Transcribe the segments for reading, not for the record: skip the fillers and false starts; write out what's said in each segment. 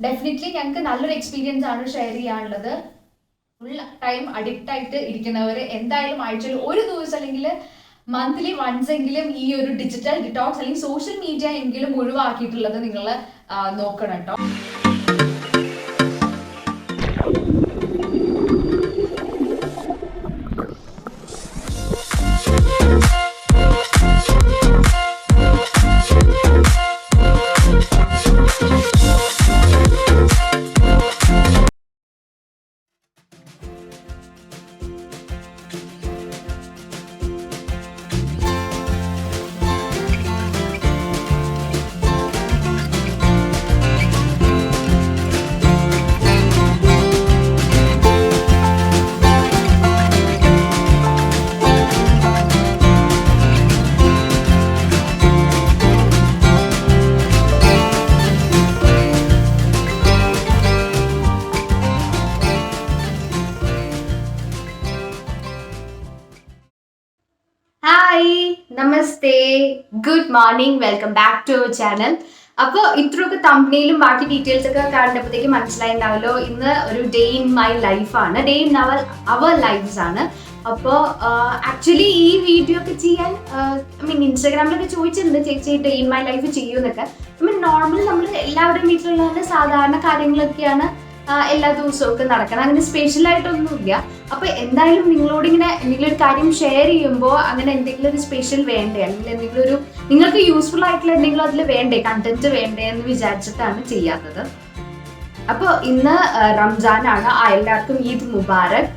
Definitely ഞങ്ങൾക്ക് നല്ലൊരു experience ആണ് ഷെയർ ചെയ്യാനുള്ളത്. ഫുൾ ടൈം അഡിക്റ്റ് ആയിട്ട് ഇരിക്കുന്നവർ എന്തായാലും ആഴ്ചയിൽ ഒരു ദിവസം അല്ലെങ്കിൽ മന്ത്ലി വൺസ് എങ്കിലും ഈ ഒരു ഡിജിറ്റൽ ഡിറ്റോക്സ് അല്ലെങ്കിൽ സോഷ്യൽ മീഡിയ എങ്കിലും ഒഴിവാക്കിയിട്ടുള്ളത് നിങ്ങൾ നോക്കണം കേട്ടോ. നമസ്തേ, good morning, welcome back to our channel. അപ്പോൾ ഇത്രയൊക്കെ തമ്പനയിലും ബാക്കി ഡീറ്റെയിൽസ് ഒക്കെ കണ്ടപ്പോഴത്തേക്ക് മനസ്സിലായിട്ടുണ്ടാവല്ലോ, ഇന്ന് ഒരു ഡേ ഇൻ മൈ ലൈഫാണ്, ഡേ ഇൻ അവർ ലൈഫ്സ് ആണ്. അപ്പോൾ ആക്ച്വലി ഈ വീഡിയോ ഒക്കെ ചെയ്യാൻ ഇൻസ്റ്റാഗ്രാമിലൊക്കെ ചോദിച്ചിട്ടുണ്ട്, ചേച്ചി ഡേ ഇൻ മൈ ലൈഫ് ചെയ്യുമെന്നൊക്കെ. നോർമൽ നമ്മൾ എല്ലാവരുടെയും വീട്ടിലുള്ള സാധാരണ കാര്യങ്ങളൊക്കെയാണ് എല്ലാ ദിവസവും ഒക്കെ നടക്കണം, അങ്ങനെ സ്പെഷ്യൽ ആയിട്ടൊന്നുമില്ല. അപ്പൊ എന്തായാലും നിങ്ങളോട് ഇങ്ങനെ എന്തെങ്കിലും ഒരു കാര്യം ഷെയർ ചെയ്യുമ്പോൾ അങ്ങനെ എന്തെങ്കിലും ഒരു സ്പെഷ്യൽ വേണ്ടേ, അല്ലെങ്കിൽ എന്തെങ്കിലും ഒരു നിങ്ങൾക്ക് യൂസ്ഫുൾ ആയിട്ടുള്ള എന്തെങ്കിലും അതിൽ വേണ്ടേ, കണ്ടന്റ് വേണ്ടേ എന്ന് വിചാരിച്ചിട്ടാണ് ചെയ്യാത്തത്. അപ്പോൾ ഇന്ന് റംസാനാണ്, എല്ലാവർക്കും ഈദ് മുബാറക്.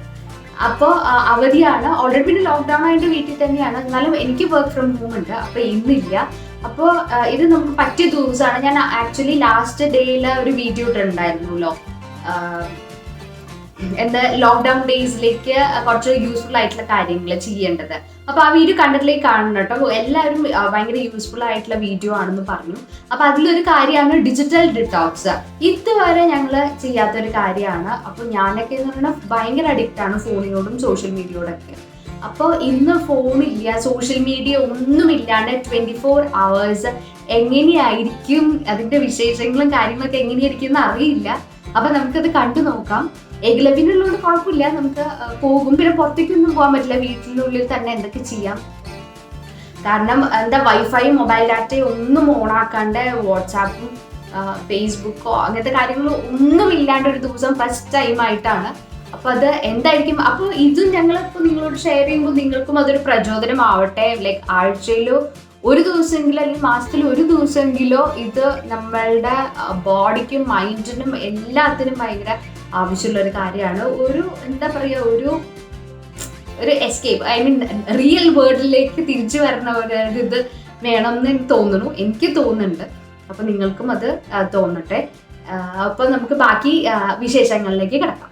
അപ്പോൾ അവധിയാണ്, ഓൾറെഡി പിന്നെ ലോക്ക്ഡൗൺ ആയിട്ട് വീട്ടിൽ തന്നെയാണ്, എന്നാലും എനിക്ക് വർക്ക് ഫ്രം ഹോം ഉണ്ട്, അപ്പൊ ഇന്നില്ല. അപ്പോൾ ഇത് നമുക്ക് പറ്റിയ ദിവസമാണ്. ഞാൻ ആക്ച്വലി ലാസ്റ്റ് ഡേയിൽ ഒരു വീഡിയോ ഇട്ടിട്ടുണ്ടായിരുന്നല്ലോ, എന്താ ലോക്ക്ഡൗൺ ഡേയ്സിലേക്ക് കുറച്ച് യൂസ്ഫുൾ ആയിട്ടുള്ള കാര്യങ്ങൾ ചെയ്യേണ്ടത്. അപ്പൊ ആ വീഡിയോ കണ്ടിട്ടിലേക്ക് കാണണം കേട്ടോ. എല്ലാവരും ഭയങ്കര യൂസ്ഫുൾ ആയിട്ടുള്ള വീഡിയോ ആണെന്ന് പറഞ്ഞു. അപ്പൊ അതിലൊരു കാര്യമാണ് ഡിജിറ്റൽ ഡിറ്റോക്സ്. ഇതുവരെ ഞങ്ങൾ ചെയ്യാത്തൊരു കാര്യമാണ്. അപ്പൊ ഞാനൊക്കെ എന്ന് പറഞ്ഞാൽ ഭയങ്കര അഡിക്റ്റ് ആണ് ഫോണിനോടും സോഷ്യൽ മീഡിയയോടൊക്കെ. അപ്പോൾ ഇന്ന് ഫോണില്ല, സോഷ്യൽ മീഡിയ ഒന്നുമില്ലാണ്ട് 24 hours എങ്ങനെയായിരിക്കും, അതിന്റെ വിശേഷങ്ങളും കാര്യങ്ങളൊക്കെ എങ്ങനെയായിരിക്കും എന്ന് അറിയില്ല. അപ്പൊ നമുക്കത് കണ്ടു നോക്കാം. ഏകലവ്യനുള്ളതുകൊണ്ട് കുഴപ്പമില്ല, നമുക്ക് പോകും, പിന്നെ പുറത്തേക്കൊന്നും പോകാൻ പറ്റില്ല, വീട്ടിനുള്ളിൽ തന്നെ എന്തൊക്കെ ചെയ്യാം. കാരണം എന്താ വൈഫൈയും മൊബൈൽ ഡാറ്റയും ഒന്നും ഓണാക്കാണ്ട് വാട്സാപ്പും ഫേസ്ബുക്കോ അങ്ങനത്തെ കാര്യങ്ങളോ ഒന്നും ഇല്ലാണ്ട് ഒരു ദിവസം ഫസ്റ്റ് ടൈം ആയിട്ടാണ്. അപ്പൊ അത് എന്തായിരിക്കും, അപ്പോൾ ഇതും ഞങ്ങളിപ്പോൾ നിങ്ങളോട് ഷെയർ ചെയ്യുമ്പോൾ നിങ്ങൾക്കും അതൊരു പ്രചോദനമാവട്ടെ. ലൈക്ക് ആഴ്ചയിലോ ഒരു ദിവസമെങ്കിലോ അല്ലെങ്കിൽ മാസത്തിൽ ഒരു ദിവസമെങ്കിലോ ഇത് നമ്മളുടെ ബോഡിക്കും മൈൻഡിനും എല്ലാത്തിനും ഭയങ്കര ആവശ്യമുള്ള ഒരു കാര്യമാണ്. ഒരു എന്താ പറയുക, ഒരു എസ്കേപ്പ്, ഐ മീൻ റിയൽ വേൾഡിലേക്ക് തിരിച്ചു വരുന്ന ഒരു ഇത് വേണമെന്ന് എനിക്ക് തോന്നുന്നു, എനിക്ക് തോന്നുന്നുണ്ട്. അപ്പൊ നിങ്ങൾക്കും അത് തോന്നട്ടെ. അപ്പൊ നമുക്ക് ബാക്കി വിശേഷങ്ങളിലേക്ക് കിടക്കാം.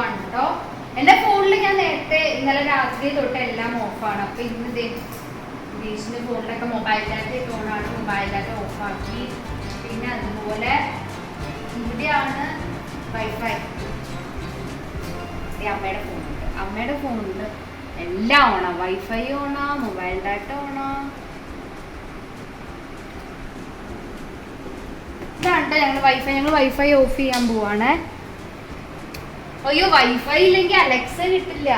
കേട്ടോ, എന്റെ ഫോണിൽ ഞാൻ നേരത്തെ ഇന്നലെ രാത്രി തൊട്ട് എല്ലാം ഓഫാണ്. അപ്പൊ ഇന്ന് ദേശിന്റെ ഫോണിലൊക്കെ മൊബൈൽ ഡാറ്റ ഓണാണ്, മൊബൈൽ ഡാറ്റ ഓഫാക്കി. പിന്നെ അതുപോലെ ഇവിടെയാണ് വൈഫൈ, അമ്മയുടെ ഫോണുണ്ട്, എല്ലാം ഓണാ, വൈഫൈ ഓണാ, മൊബൈൽ ഡാറ്റ ഓണാ. ഇതാണ് ഞങ്ങൾ വൈഫൈ ഓഫ് ചെയ്യാൻ പോവാണ്. അയ്യോ, വൈഫൈ ഇല്ലെങ്കിൽ അലക്സ കിട്ടില്ല.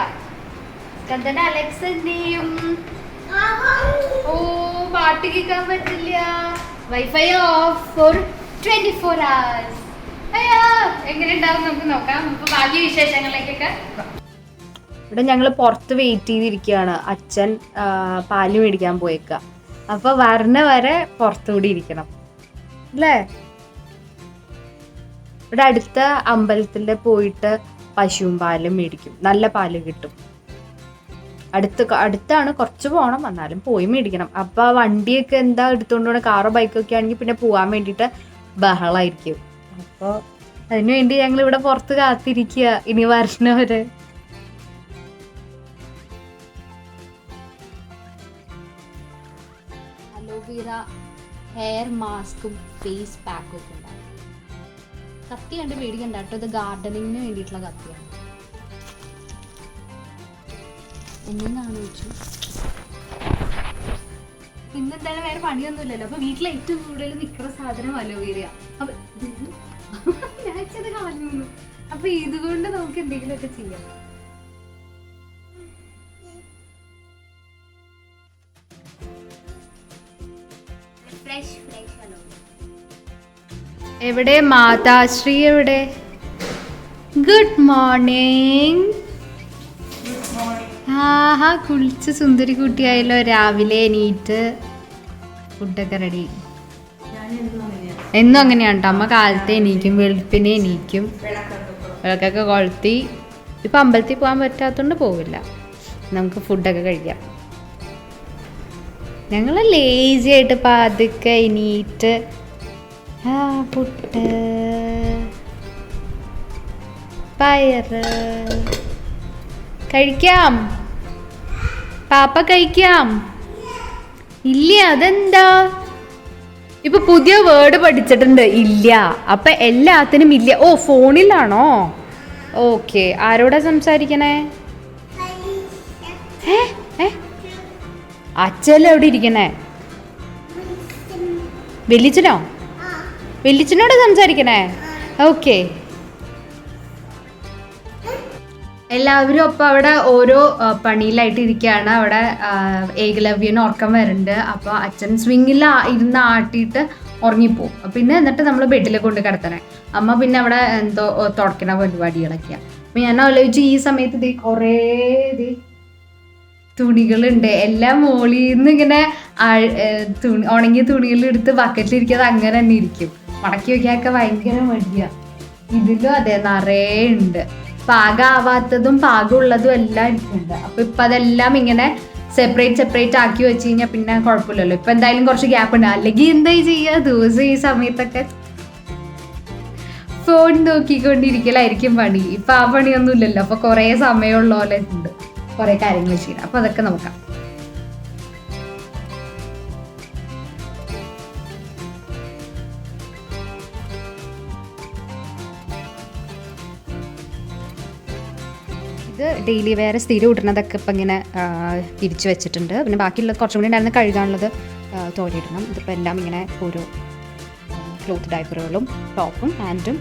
കണ്ടന അലക്സ എന്ത് ചെയ്യും? ഓ, പാട്ട് കേൾക്കാൻ പറ്റില്ല. Wifi off for 24 hours. അയ്യോ, എങ്ങനെ ഉണ്ടാവും നമുക്ക് നോക്കാം. നമുക്ക് ബാക്കി വിശേഷങ്ങളിലേക്കൊക്കെ. ഇവിടെ ഞങ്ങൾ പുറത്ത് വെയിറ്റ് ചെയ്തിരിക്കുകയാണ്. അച്ഛൻ പാല് മേടിക്കാൻ പോയേക്ക. അപ്പൊ വരണ വരെ പുറത്തുകൂടി ഇരിക്കണം അല്ലേ. ഇവിടെ അടുത്ത അമ്പലത്തിൽ പോയിട്ട് പശുവും പാലും മേടിക്കും, നല്ല പാല് കിട്ടും. അടുത്താണ്, കുറച്ച് പോകണം, എന്നാലും പോയി മേടിക്കണം. അപ്പൊ വണ്ടിയൊക്കെ എന്താ എടുത്തോണ്ട് പോകണം, കാറോ ബൈക്കൊക്കെ ആണെങ്കിൽ പിന്നെ പോകാൻ വേണ്ടിയിട്ട് ബഹളായിരിക്കും. അപ്പോൾ അതിനുവേണ്ടി ഞങ്ങൾ ഇവിടെ പുറത്ത് കാത്തിരിക്കുക ഇനി വരണവരെ. അലോവേര ഹെയർ മാസ്കും ഫേസ് പാക്കും ഒക്കെ ഉണ്ടാവും. കത്തി കണ്ട് പേടിക്കണ്ട കേട്ടോ, ഇത് ഗാർഡനിങ്ങിന് വേണ്ടിയിട്ടുള്ള കത്തിയാണ്. എന്നെന്താണ് ചോദിച്ചു. ഇന്നെന്തായാലും വേറെ പണിയൊന്നുമില്ലല്ലോ, അപ്പൊ വീട്ടിൽ ഏറ്റവും കൂടുതൽ നിൽക്കുന്ന സാധനം അലോവേര. അപ്പൊ ഞാൻ കളഞ്ഞു. അപ്പൊ ഇതുകൊണ്ട് നമുക്ക് എന്തെങ്കിലുമൊക്കെ ചെയ്യാം. എവിടെ മാതാശ്രീ? എവിടെ? Good morning. ആഹാ, കുളിച്ച് സുന്ദരി കുട്ടിയായല്ലോ. രാവിലെ എണീറ്റ് ഫുഡൊക്കെ റെഡി. എന്നും അങ്ങനെയാണ് കേട്ടോ. അമ്മ കാലത്തെ എണീക്കും, വെളുപ്പിനെ എണീക്കും, വിളക്കൊക്കെ കൊളുത്തി. ഇപ്പം അമ്പലത്തിൽ പോകാൻ പറ്റാത്തതുകൊണ്ട് പോവില്ല. നമുക്ക് ഫുഡൊക്കെ കഴിക്കാം. ഞങ്ങൾ ലേസി ആയിട്ട് പതുക്കെ എണീറ്റ് പുട്ട്, പയറ് കഴിക്കാം. പാപ്പ കഴിക്കാം. ഇല്ല, അതെന്താ? ഇപ്പൊ പുതിയ വേർഡ് പഠിച്ചിട്ടുണ്ട്, ഇല്ല. അപ്പൊ എല്ലാത്തിനും ഇല്ല. ഓ, ഫോണിലാണോ? ഓക്കെ. ആരോടാ സംസാരിക്കണേ? അച്ഛല്ല എവിടെ ഇരിക്കണേ? വെല്ലിച്ചനോ? വെല്ലിച്ചനോട് സംസാരിക്കണേ? ഓക്കെ. എല്ലാവരും ഒപ്പം അവിടെ ഓരോ പണിയിലായിട്ട് ഇരിക്കുകയാണ്. അവിടെ ഏകലവ്യന് ഉറക്കം വരുന്നുണ്ട്. അപ്പോൾ അച്ഛൻ സ്വിങ്ങിൽ ഇരുന്ന് ആട്ടിയിട്ട് ഉറങ്ങിപ്പോവും. പിന്നെ എന്നിട്ട് നമ്മൾ ബെഡിൽ കൊണ്ട് കിടത്തണേ. അമ്മ പിന്നെ അവിടെ എന്തോ തുടക്കണ പരിപാടികളൊക്കെയാണ്. അപ്പം ഞാൻ ആലോചിച്ചു, ഈ സമയത്ത് കുറേ തുണികളുണ്ട്. എല്ലാം മോളിൽ നിന്ന് ഇങ്ങനെ ഉണങ്ങിയ തുണികളെടുത്ത് ബക്കറ്റിലിരിക്കാതെ അങ്ങനെ തന്നെ ഇരിക്കും. മടക്കി വയ്ക്കാനൊക്കെ ഭയങ്കര മടിയാണ്. ഇതിലും അതെ, നിറയെ ഉണ്ട്. പാകമാവാത്തതും പാകമുള്ളതും എല്ലാം ഇരിക്കുന്നുണ്ട്. അപ്പൊ ഇപ്പൊ അതെല്ലാം ഇങ്ങനെ സെപ്പറേറ്റ് ആക്കി വെച്ച് കഴിഞ്ഞാൽ പിന്നെ കുഴപ്പമില്ലല്ലോ. ഇപ്പൊ എന്തായാലും കുറച്ച് ഗ്യാപ്പ് ഉണ്ട്. അല്ലെങ്കിൽ എന്താ ചെയ്യുക, ദിവസം ഈ സമയത്തൊക്കെ ഫോൺ നോക്കിക്കൊണ്ടിരിക്കലായിരിക്കും പണി. ഇപ്പൊ ആ പണിയൊന്നും ഇല്ലല്ലോ. അപ്പൊ കുറെ സമയമുള്ള പോലെ ഉണ്ട് കുറെ കാര്യങ്ങൾ ചെയ്യണം. അപ്പൊ അതൊക്കെ നോക്കാം. ഇത് ഡെയിലി വേറെ സ്ഥിരം ഇടുന്നതൊക്കെ ഇപ്പം ഇങ്ങനെ തിരിച്ചു വെച്ചിട്ടുണ്ട്. പിന്നെ ബാക്കിയുള്ളത് കുറച്ചും കൂടി ഉണ്ടായിരുന്ന കഴുകാനുള്ളത് തോരയിടണം. ഇതിപ്പോൾ എല്ലാം ഇങ്ങനെ ഓരോ ക്ലോത്ത് ഡൈപ്പറുകളും ടോപ്പും പാൻറ്റും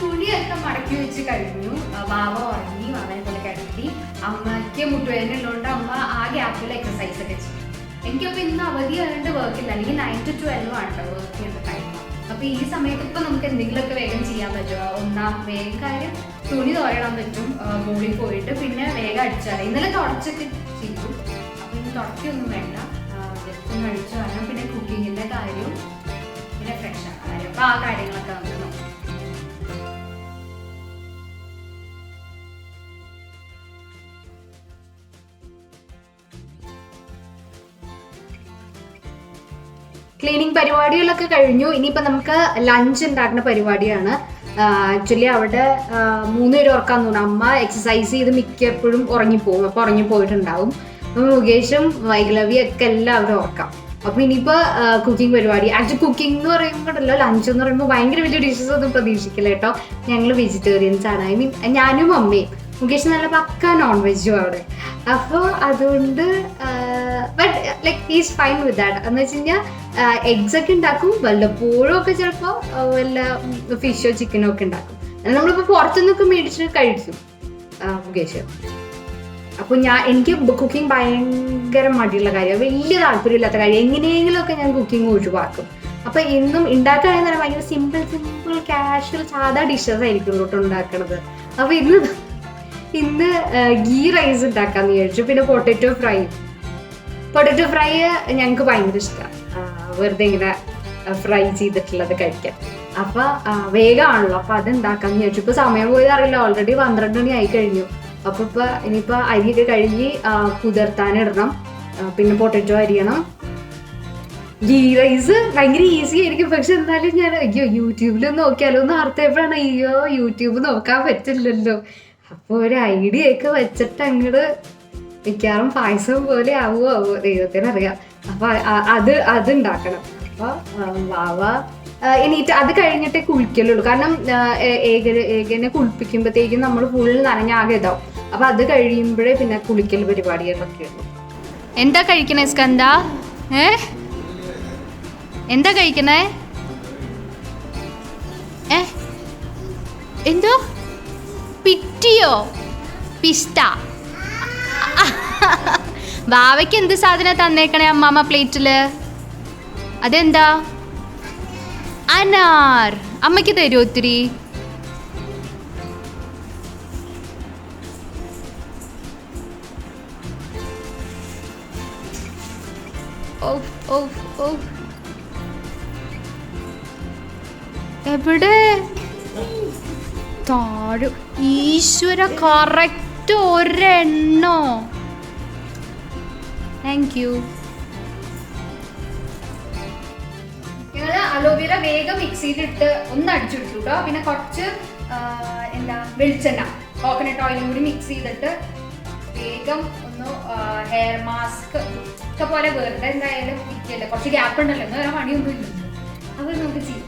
തുണിയൊക്കെ മടക്കി വെച്ച് കഴിഞ്ഞു. വാവ ഉറങ്ങി, വാവനെ പോലെ കിടത്തി. അമ്മയ്ക്ക് മുട്ടുവേദനയുള്ളതുകൊണ്ട് അമ്മ ആ ഗ്യാപ്പിൽ എക്സസൈസ് ഒക്കെ ചെയ്യും. എനിക്കപ്പോൾ ഇന്ന് അവധി ആയതുകൊണ്ട് വർക്കില്ല. അല്ലെങ്കിൽ 9 to 12 ആണ് വർക്ക് ചെയ്യുന്ന ടൈം. അപ്പൊ ഈ സമയത്ത് ഇപ്പൊ നമുക്ക് എന്തെങ്കിലുമൊക്കെ വേഗം ചെയ്യാൻ പറ്റുമോ? വേഗം കാര്യം തുണി തോരയിടാൻ പറ്റും മുകളിൽ പോയിട്ട്. പിന്നെ വേഗം അടിച്ചാൽ ഇന്നലെ തുടച്ചൊക്കെ ചെയ്തു. അപ്പൊ ഇനി തുടക്കൊന്നും വേണ്ട, ജസ്റ്റ് ഒന്ന് അടിച്ചു വരാം. പിന്നെ കുക്കിങ്ങിന്റെ കാര്യവും പിന്നെ ഫ്രഷ് ആണ് കാര്യം. അപ്പൊ ആ കാര്യങ്ങളൊക്കെ നമുക്ക് നോക്കാം. ക്ലീനിങ് പരിപാടികളൊക്കെ കഴിഞ്ഞു. ഇനിയിപ്പോൾ നമുക്ക് ലഞ്ച് ഉണ്ടാക്കുന്ന പരിപാടിയാണ്. ആക്ച്വലി അവിടെ 3 പേര് ഉറക്കാൻ തോന്നുന്നു. അമ്മ എക്സസൈസ് ചെയ്ത് മിക്കപ്പോഴും ഉറങ്ങിപ്പോകും. അപ്പോൾ ഉറങ്ങിപ്പോയിട്ടുണ്ടാവും. മുകേഷും വൈഗ്ലവിയും ഒക്കെ എല്ലാവരും ഉറക്കാം. അപ്പോൾ ഇനിയിപ്പോൾ കുക്കിംഗ് പരിപാടി. ആക്ച്വലി കുക്കിംഗ് എന്ന് പറയുമ്പോഴല്ലോ, ലഞ്ച് എന്ന് പറയുമ്പോൾ ഭയങ്കര വലിയ ഡിഷസ് ഒന്നും പ്രതീക്ഷിക്കില്ല കേട്ടോ. ഞങ്ങൾ വെജിറ്റേറിയൻസ് ആണ്. ഐ മീൻ ഞാനും അമ്മയും. മുകേഷ് നല്ല പക്ക നോൺ വെജും അവിടെ. അപ്പോൾ അതുകൊണ്ട് but like is fine with that. എന്ന് വെച്ച് കഴിഞ്ഞാൽ എഗ്സ് ഒക്കെ ഉണ്ടാക്കും, വല്ലപ്പോഴും ഒക്കെ ചിലപ്പോൾ വല്ല ഫിഷോ ചിക്കനോ ഒക്കെ ഉണ്ടാക്കും. നമ്മളിപ്പോൾ പുറത്തുനിന്നൊക്കെ മേടിച്ചിട്ട് കഴിക്കും മുകേഷ്. അപ്പോൾ എനിക്ക് കുക്കിംഗ് ഭയങ്കര മടിയുള്ള കാര്യമാണ്, വലിയ താല്പര്യമില്ലാത്ത കാര്യം. എങ്ങനെയെങ്കിലും ഒക്കെ ഞാൻ കുക്കിംഗ് ഒഴിവാക്കും. അപ്പോൾ എന്നും ഉണ്ടാക്കുകയാണെന്ന് പറഞ്ഞാൽ ഭയങ്കര സിമ്പിൾ കാഷ്വൽ സാധാ ഡിഷസ് ആയിരിക്കും കേട്ടോ ഉണ്ടാക്കണത്. അപ്പോൾ ഇന്ന് ഗീ റൈസ് ഉണ്ടാക്കാന്ന് വിചാരിച്ചു. പിന്നെ പൊട്ടറ്റോ ഫ്രൈ ഞങ്ങൾക്ക് ഭയങ്കര ഇഷ്ടമാണ്, വെറുതെ ഇങ്ങനെ ഫ്രൈ ചെയ്തിട്ടുള്ളത് കഴിക്കാൻ. അപ്പൊ വേഗമാണല്ലോ, അപ്പൊ അത് ഉണ്ടാക്കാന്ന് വിചാരിച്ചു. ഇപ്പൊ സമയം പോയത് അറിയില്ല, ഓൾറെഡി 12 മണി ആയി കഴിഞ്ഞു. അപ്പൊ ഇനിയിപ്പോ അരിയൊക്കെ കഴുകി കുതിർത്താനിടണം. പിന്നെ പൊട്ടറ്റോ അരിയണം. ഗീ റൈസ് ഭയങ്കര ഈസി ആയിരിക്കും. പക്ഷെ എന്നാലും ഞാൻ യൂട്യൂബിൽ നോക്കിയാലോ എന്ന് ഓർത്തപ്പോഴാണ് യൂട്യൂബ് നോക്കാൻ പറ്റില്ലല്ലോ. അപ്പോൾ ഒരു ഐഡിയ ഒക്കെ വെച്ചിട്ട് അങ്ങോട്ട് മിക്കവാറും പായസം പോലെ ആവുമോ ദൈവത്തിനറിയാം. അപ്പൊ അത് ഉണ്ടാക്കണം. അപ്പൊ വാവ എണീറ്റ് അത് കഴിഞ്ഞിട്ടേ കുളിക്കലുള്ളൂ. കാരണം ഏകനെ കുളിപ്പിക്കുമ്പോഴത്തേക്കും നമ്മൾ ഫുൾ നനഞ്ഞാകെ ഇതാവും. അപ്പൊ അത് കഴിയുമ്പോഴേ പിന്നെ കുളിക്കൽ പരിപാടികളൊക്കെ ഉള്ളൂ. എന്താ കഴിക്കണേ സ്കന്ദ? എന്താ കഴിക്കണേ? എന്തോ പിറ്റിയോ? പിസ്റ്റ? വാവയ്ക്ക് എന്ത് സാധനം തന്നേക്കണേ അമ്മാമ്മ പ്ലേറ്റില്? അതെന്താ? അനാർ. അമ്മയ്ക്ക് തരുമോ ഒത്തിരി? എവിടെ? താഴെ. ഈശ്വര, കറക്റ്റ് ഒരെണ്ണോ. Thank you. അലോവേര വേഗം മിക്സിയിലിട്ട് ഒന്ന് അടിച്ചെടുത്തു കേട്ടോ. പിന്നെ കുറച്ച് വെളിച്ചെണ്ണ, കോക്കനട്ട് ഓയിലും കൂടി മിക്സ് ചെയ്തിട്ട് വേഗം ഒന്ന് ഹെയർ മാസ്ക് ഒക്കെ പോലെ വെറുതെ എന്തായാലും ഇരിക്കല്ലേ, കുറച്ച് ഗ്യാപ്പ് ഉണ്ടല്ലോ, എന്ന് വേറെ പണിയൊന്നും ഇല്ലല്ലോ, അത് നമുക്ക് ചെയ്യാം.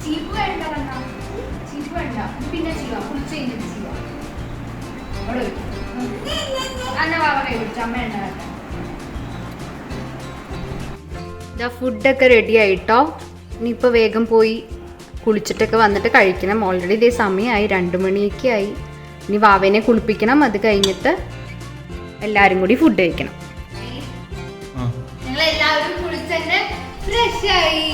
ചീപ്പ് വേണ്ട, ചീപ്പ് വേണ്ട, പിന്നെ ചെയ്യാം, കുളിച്ച് കഴിഞ്ഞിട്ട് ചെയ്യാം. ഫുഡൊക്കെ റെഡി ആയിട്ടോ. ഇനിയിപ്പോൾ വേഗം പോയി കുളിച്ചിട്ടൊക്കെ വന്നിട്ട് കഴിക്കണം. ഓൾറെഡി ഇതേ സമയമായി, 2 മണിയൊക്കെ ആയി. ഇനി വാവേനെ കുളിപ്പിക്കണം. അത് കഴിഞ്ഞിട്ട് എല്ലാവരും കൂടി ഫുഡ് കഴിക്കണം. ഞങ്ങളെല്ലാവരും കുളിച്ചെന്നെ ഫ്രഷ് ആയി.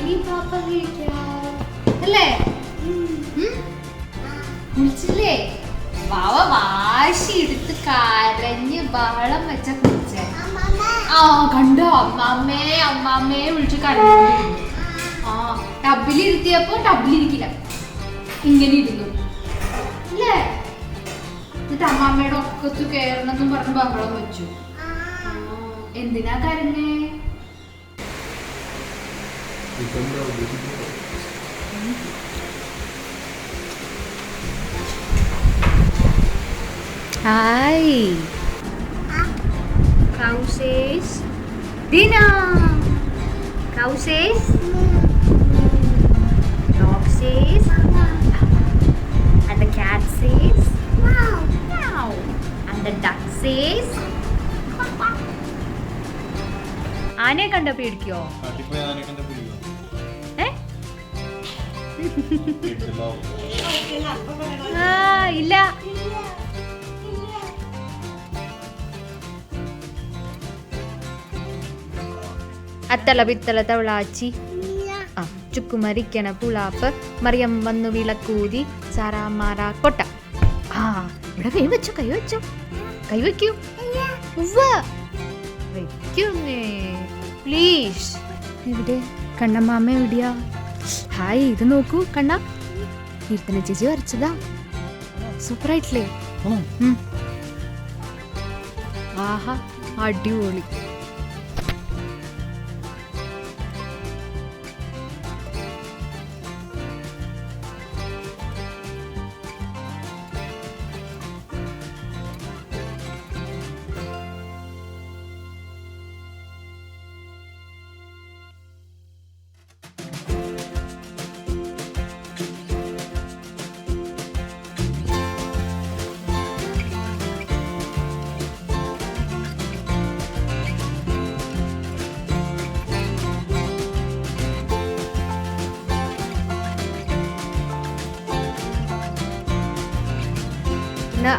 ഇനി പാപ്പ കഴിക്കാം അല്ലേ? കുളിച്ചില്ലേ? വാവ വാശി എടുത്ത് കരഞ്ഞ് ബഹളം വെച്ച കുളിച്ചേ. കണ്ടോ? അമ്മാമ്മയെ വിളിച്ച് കരഞ്ഞു. ടബിലിരുത്തിയപ്പോ ടബിലിരിക്കില്ല, ഇങ്ങനെ ഇരുന്നു അല്ലേ? എന്നിട്ട് അമ്മാമ്മയുടെ ഒക്കത്ത് കയറണമെന്നും പറഞ്ഞ് ബഹളം വെച്ചു. എന്തിനാ കരഞ്ഞേ? Hi. Cow says dinner. Cow says dog says and the cat says meow meow and the duck says ആനയെ കണ്ട പേടിക്കോ? ഇല്ല. അത്തള പിത്തള തവളാച്ചി, ചുക്കുമരിക്കണ പുളാപ്പ്, മറിയം വന്നു വിളക്കൂതി, സാറാമാറ കൊട്ട. ഇവിടെ കൈ വെച്ചോ, കൈ വെച്ചോ, കൈ വെക്കൂ. വെക്കുന്നേ പ്ലീസ്. ഇവിടെ കണ്ണമ്മാമ്മ എവിടെയാ? ഹായ്, ഇത് നോക്കൂ കണ്ണ, കീർത്തന ചേച്ചി വരച്ചതാ. സൂപ്പറായിട്ടില്ലേ? ആഹാ, അടിപൊളി.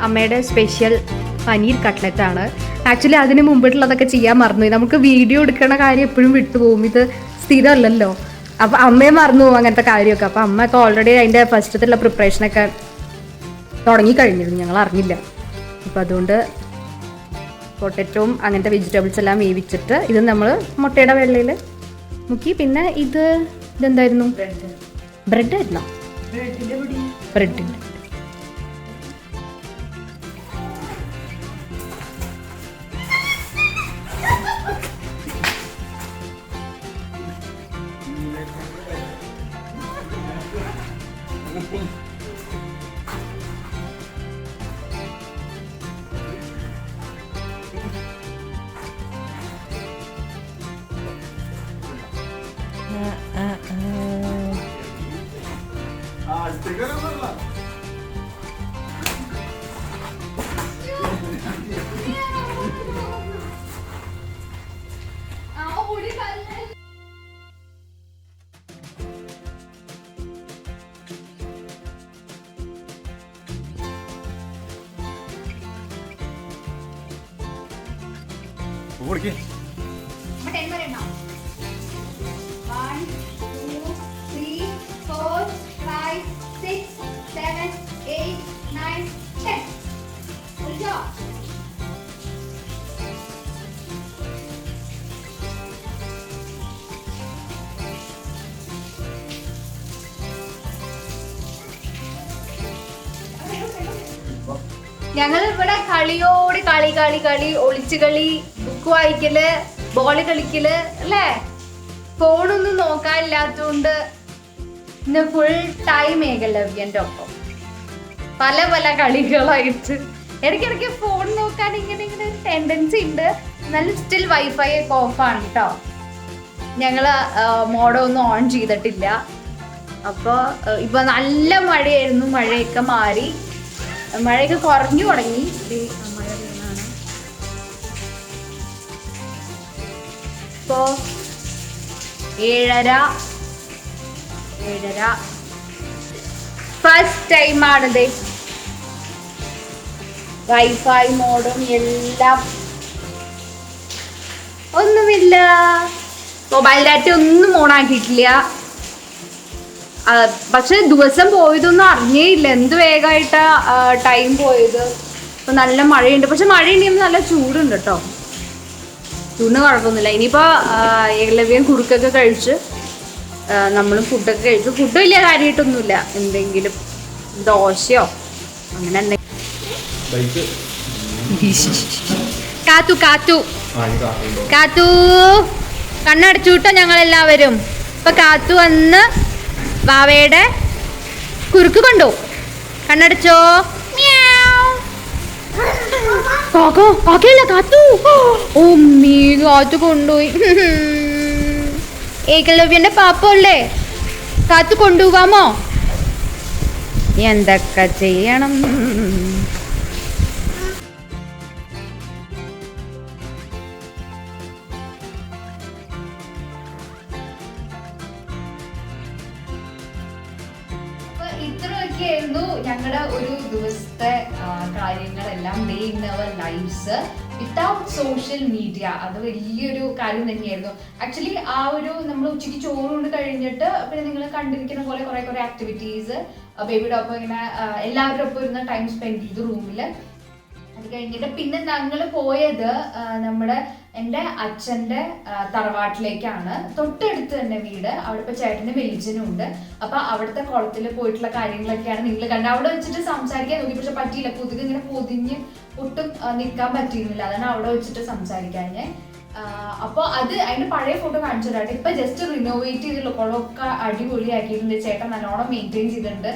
അമ്മയുടെ സ്പെഷ്യൽ പനീർ കട്ട്ലറ്റാണ്. ആക്ച്വലി അതിന് മുമ്പിട്ടുള്ളതൊക്കെ ചെയ്യാൻ മറന്നു. നമുക്ക് വീഡിയോ എടുക്കണ കാര്യം എപ്പോഴും വിട്ടുപോകും, ഇത് സ്ഥിരമല്ലല്ലോ. അപ്പം അമ്മയെ മറന്നു പോകും അങ്ങനത്തെ കാര്യമൊക്കെ. അപ്പം അമ്മയൊക്കെ ഓൾറെഡി അതിൻ്റെ ഫസ്റ്റത്തുള്ള പ്രിപ്പറേഷനൊക്കെ തുടങ്ങിക്കഴിഞ്ഞിരുന്നു, ഞങ്ങൾ അറിഞ്ഞില്ല. അപ്പം അതുകൊണ്ട് പൊട്ടറ്റോയും അങ്ങനത്തെ വെജിറ്റബിൾസ് എല്ലാം വേവിച്ചിട്ട് ഇത് നമ്മൾ മുട്ടയുടെ വെള്ളയിൽ മുക്കി. പിന്നെ ഇതെന്തായിരുന്നു? ബ്രെഡ് ആയിരുന്നോ? ബ്രെഡിൻ്റെ കൊടുക്കേ. 10 വരെ എണ്ണാം. 1 2 3 4 5 6 7 8 9 10. വിളിച്ചോ? ഞങ്ങൾ ഇവിടെ കളിയോട് കളി കളി കളി, ഒളിച്ചു കളി, ബുക്ക് വായിക്കല്, ബോള് കളിക്കല് അല്ലേ? ഫോണൊന്നും നോക്കാനില്ലാത്തോണ്ട് ഇന്ന് ഫുൾ ടൈം ഏകലവ്യന്റെ ഒപ്പം പല പല കളികളായിട്ട്. ഇടയ്ക്കിടയ്ക്ക് ഫോൺ നോക്കാൻ ഇങ്ങനെ ഇങ്ങനെ ഒരു ടെൻഡൻസി ഉണ്ട്. എന്നാലും സ്റ്റിൽ വൈഫൈ ഒക്കെ ഓഫാണ് കേട്ടോ. ഞങ്ങള് മോഡോ ഒന്നും ഓൺ ചെയ്തിട്ടില്ല. അപ്പോൾ ഇപ്പൊ നല്ല മഴയായിരുന്നു, മഴയൊക്കെ മാറി, മഴയൊക്കെ കുറഞ്ഞു തുടങ്ങി. മഴ വീണാണ് ഇപ്പോ 7:30. ഫസ്റ്റ് ടൈമാണിത് വൈഫൈ മോഡും എല്ലാം. ഒന്നുമില്ല, മൊബൈൽ ഡാറ്റ ഒന്നും ഓൺ ആക്കിയിട്ടില്ല. പക്ഷെ ദിവസം പോയതൊന്നും അറിഞ്ഞേയില്ല, എന്ത് വേഗമായിട്ടാ ടൈം പോയത്. ഇപ്പൊ നല്ല മഴയുണ്ട്, പക്ഷെ മഴയുണ്ടെങ്കിൽ നല്ല ചൂടുണ്ട് കേട്ടോ. ചൂടിന് കുഴപ്പമൊന്നുമില്ല. ഇനിയിപ്പോ ഏകലവ്യം കുറുക്കൊക്കെ കഴിച്ച് നമ്മളും ഫുഡൊക്കെ കഴിച്ചു. ഫുഡ് വലിയ കാര്യമായിട്ടൊന്നുമില്ല, എന്തെങ്കിലും ദോശയോ അങ്ങനെ എന്തെങ്കിലും. കാത്തു കാത്തു കാത്തു കണ്ണടച്ചു വിട്ടോ ഞങ്ങളെല്ലാവരും. ഇപ്പൊ കാത്തു വന്ന് വാവയുടെ കുറുക്ക് കൊണ്ടു. കണ്ണടച്ചോ? കാത്തു ഉമ്മീ കാത്തു കൊണ്ടുപോയി. ഏകലവ്യന്റെ പാപ്പല്ലേ, കാത്തു കൊണ്ടുപോവാമോ? എന്തൊക്കെ ചെയ്യണം? ഇത്രയൊക്കെയായിരുന്നു ഞങ്ങളുടെ ഒരു ദിവസത്തെ കാര്യങ്ങളെല്ലാം. Day in our lives without social media. അത് വലിയൊരു കാര്യം തന്നെയായിരുന്നു. ആക്ച്വലി ആ ഒരു നമ്മൾ ഉച്ചയ്ക്ക് ചോറ് കൊണ്ട് കഴിഞ്ഞിട്ട് പിന്നെ നിങ്ങൾ കണ്ടിരിക്കുന്ന പോലെ കുറെ ആക്ടിവിറ്റീസ് ബേബിയുടെ ഒപ്പം ഇങ്ങനെ എല്ലാവരുടെ ഒപ്പം ഇരുന്ന് ടൈം സ്പെൻഡ് ചെയ്തു റൂമിൽ. അത് കഴിഞ്ഞിട്ട് പിന്നെ ഞങ്ങൾ പോയത് എൻ്റെ അച്ഛൻ്റെ തറവാട്ടിലേക്കാണ്. തൊട്ടടുത്ത് തന്നെ വീട്. അവിടെ ഇപ്പൊ ചേട്ടൻ്റെ വെളിച്ചനും ഉണ്ട്. അപ്പൊ അവിടുത്തെ കുളത്തിൽ പോയിട്ടുള്ള കാര്യങ്ങളൊക്കെയാണ് നിങ്ങൾ കണ്ടത്. അവിടെ വെച്ചിട്ട് സംസാരിക്കാൻ നോക്കി, പക്ഷെ പറ്റിയില്ല. ഇങ്ങനെ പൊതിഞ്ഞ് ഒട്ടും നിൽക്കാൻ പറ്റിയിരുന്നില്ല. അതാണ് അവിടെ വെച്ചിട്ട് സംസാരിക്കാഞ്ഞേ. അപ്പൊ അതിന്റെ പഴയ ഫോട്ടോ കാണിച്ചു തരാട്ടെ. ഇപ്പൊ ജസ്റ്റ് റിനോവേറ്റ് ചെയ്തുള്ള കുളമൊക്കെ അടിപൊളിയാക്കിയിട്ടുണ്ട്. ചേട്ടൻ നല്ലോണം മെയിൻറ്റെയിൻ ചെയ്തിട്ടുണ്ട്.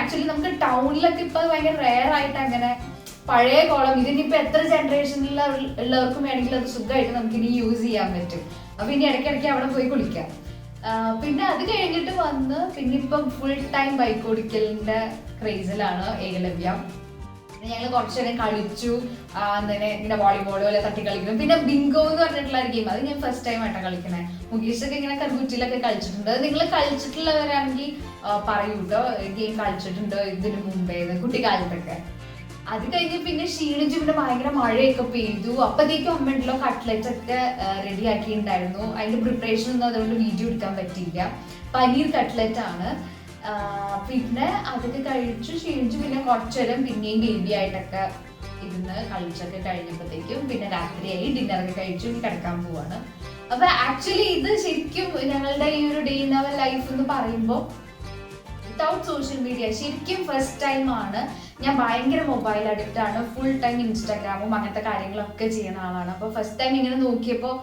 ആക്ച്വലി നമുക്ക് ടൗണിലൊക്കെ ഇപ്പൊ ഭയങ്കര റെയർ ആയിട്ട് അങ്ങനെ പഴയ കുളം. ഇതിനിപ്പോ എത്ര ജനറേഷനിൽ ഉള്ളവർക്കും വേണമെങ്കിൽ അത് സുഖമായിട്ട് നമുക്ക് ഇനി യൂസ് ചെയ്യാൻ പറ്റും. അപ്പൊ ഇനി ഇടയ്ക്കിടയ്ക്ക് അവിടെ പോയി കുളിക്കാം. പിന്നെ അത് കഴിഞ്ഞിട്ട് വന്ന് പിന്നെ ഇപ്പം ഫുൾ ടൈം ബൈക്ക് ഓടിക്കലിന്റെ ക്രേസിലാണ് ഏകലവ്യ. ഞങ്ങൾ കുറച്ചു നേരം കളിച്ചു. ഇങ്ങനെ വോളിബോൾ പോലെ തട്ടി കളിക്കണം. പിന്നെ ബിങ്കോ എന്ന് പറഞ്ഞിട്ടുള്ള ഒരു ഗെയിം, അത് ഞാൻ ഫസ്റ്റ് ടൈം ആയിട്ടാണ് കളിക്കണേ. മുകേഷൊക്കെ ഇങ്ങനെ കർബൂറ്റിലൊക്കെ കളിച്ചിട്ടുണ്ട്. അത് നിങ്ങൾ കളിച്ചിട്ടുള്ളവരാണെങ്കിൽ പറയൂ കേട്ടോ, ഗെയിം കളിച്ചിട്ടുണ്ട് ഇതിന് മുമ്പേ കുട്ടിക്കാലത്തൊക്കെ. അത് കഴിഞ്ഞ് പിന്നെ ക്ഷീണിച്ചു, പിന്നെ ഭയങ്കര മഴയൊക്കെ പെയ്തു. അപ്പത്തേക്കും അമ്മ ഉണ്ടല്ലോ കട്ട്ലറ്റ് ഒക്കെ റെഡി ആക്കിയിട്ടുണ്ടായിരുന്നു. അതിന്റെ പ്രിപ്പറേഷൻ ഒന്നും അതുകൊണ്ട് വീഡിയോ എടുക്കാൻ പറ്റിയില്ല. പനീർ കട്ട്ലറ്റ് ആണ്. പിന്നെ അതൊക്കെ കഴിച്ചു ക്ഷീണിച്ചു. പിന്നെ കുറച്ചുനേരം പിന്നെയും ബേബി ആയിട്ടൊക്കെ ഇരുന്ന് കളിച്ചൊക്കെ കഴിഞ്ഞപ്പോഴത്തേക്കും പിന്നെ രാത്രിയായി. ഡിന്നറൊക്കെ കഴിച്ചു, കിടക്കാൻ പോവാണ്. അപ്പൊ ആക്ച്വലി ഇത് ശരിക്കും ഞങ്ങളുടെ ഈ ഒരു ഡേ ഇൻ അവർ ലൈഫ് എന്ന് പറയുമ്പോൾ വിത്തൗട്ട് സോഷ്യൽ മീഡിയ ശരിക്കും ഫസ്റ്റ് ടൈം ആണ്. ഞാൻ ഭയങ്കര മൊബൈൽ അഡിക്റ്റ് ആണ്. ഫുൾ ടൈം ഇൻസ്റ്റാഗ്രാമും അങ്ങനത്തെ കാര്യങ്ങളൊക്കെ ചെയ്യുന്ന ആളാണ്. അപ്പോൾ ഫസ്റ്റ് ടൈം ഇങ്ങനെ നോക്കിയപ്പോൾ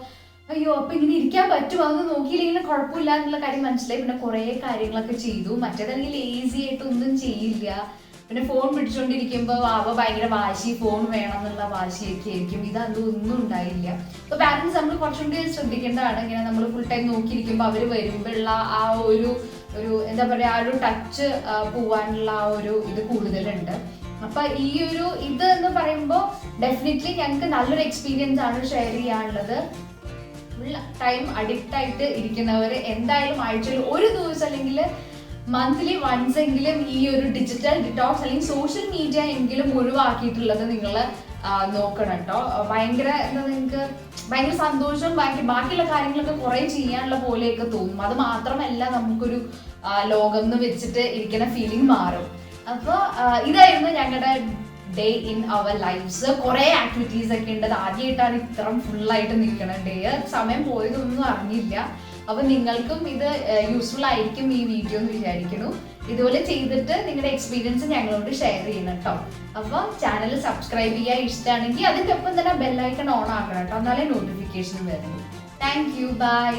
അയ്യോ അപ്പൊ ഇങ്ങനെ ഇരിക്കാൻ പറ്റുമോ, അതൊന്ന് നോക്കിയില്ലെങ്കിൽ കുഴപ്പമില്ല എന്നുള്ള കാര്യം മനസ്സിലായി. പിന്നെ കുറേ കാര്യങ്ങളൊക്കെ ചെയ്തു. മറ്റേതാണെങ്കിൽ ലേസി ആയിട്ട് ഒന്നും ചെയ്യില്ല. പിന്നെ ഫോൺ പിടിച്ചുകൊണ്ടിരിക്കുമ്പോൾ അവ ഭയങ്കര വാശി, ഫോൺ വേണം എന്നുള്ള വാശിയൊക്കെ ആയിരിക്കും. ഇതൊന്നും ഉണ്ടായില്ല. അപ്പൊ പാരന്റ്സ് നമ്മൾ കുറച്ചും കൂടി ശ്രദ്ധിക്കേണ്ടതാണ്. ഇങ്ങനെ നമ്മൾ ഫുൾ ടൈം നോക്കിയിരിക്കുമ്പോൾ അവർ വരുമ്പോഴുള്ള ആ ഒരു എന്താ പറയുക, ആ ഒരു ടച്ച് പോവാനുള്ള ആ ഒരു ഇത് കൂടുതലുണ്ട്. അപ്പൊ ഈ ഒരു ഇത് എന്ന് പറയുമ്പോൾ ഡെഫിനറ്റ്ലി ഞങ്ങൾക്ക് നല്ലൊരു എക്സ്പീരിയൻസ് ആണ് ഷെയർ ചെയ്യാനുള്ളത്. ഫുൾ ടൈം അഡിക്റ്റ് ആയിട്ട് ഇരിക്കുന്നവർ എന്തായാലും ആഴ്ചയിൽ ഒരു ദിവസം അല്ലെങ്കിൽ മന്ത്ലി വൺസ് എങ്കിലും ഈ ഒരു ഡിജിറ്റൽ ഡിറ്റോക്സ് അല്ലെങ്കിൽ സോഷ്യൽ മീഡിയ എങ്കിലും ഒഴിവാക്കിയിട്ടുള്ളത് നിങ്ങൾ നോക്കണം കേട്ടോ. ഭയങ്കര എന്താ, നിങ്ങൾക്ക് ഭയങ്കര സന്തോഷം, ബാക്കിയുള്ള കാര്യങ്ങളൊക്കെ കുറെ ചെയ്യാനുള്ള പോലെയൊക്കെ തോന്നും. അത് മാത്രമല്ല നമുക്കൊരു ലോകം എന്ന് വെച്ചിട്ട് ഇരിക്കുന്ന ഫീലിംഗ് മാറും. അപ്പോൾ ഇതായിരുന്നു ഞങ്ങളുടെ ഡേ ഇൻ അവർ ലൈഫ്സ്. കുറെ ആക്ടിവിറ്റീസ് ഒക്കെ ഉണ്ട്. ആദ്യമായിട്ടാണ് ഇത്രയും ഫുള്ളായിട്ട് നിൽക്കണ ഡേ. സമയം പോയതൊന്നും അറിഞ്ഞില്ല. അപ്പൊ നിങ്ങൾക്കും ഇത് യൂസ്ഫുൾ ആയിരിക്കും ഈ വീഡിയോ എന്ന് വിചാരിക്കുന്നു. ഇതുപോലെ ചെയ്തിട്ട് നിങ്ങളുടെ എക്സ്പീരിയൻസ് ഞങ്ങളോട് ഷെയർ ചെയ്യണം കേട്ടോ. അപ്പൊ ചാനൽ സബ്സ്ക്രൈബ് ചെയ്യാൻ ഇഷ്ടമാണെങ്കിൽ അതിൻ്റെ ഒപ്പം തന്നെ ബെല്ലൈക്കൺ ഓൺ ആക്കണം കേട്ടോ, എന്നാലേ നോട്ടിഫിക്കേഷൻ വരുന്നു. Thank you, by.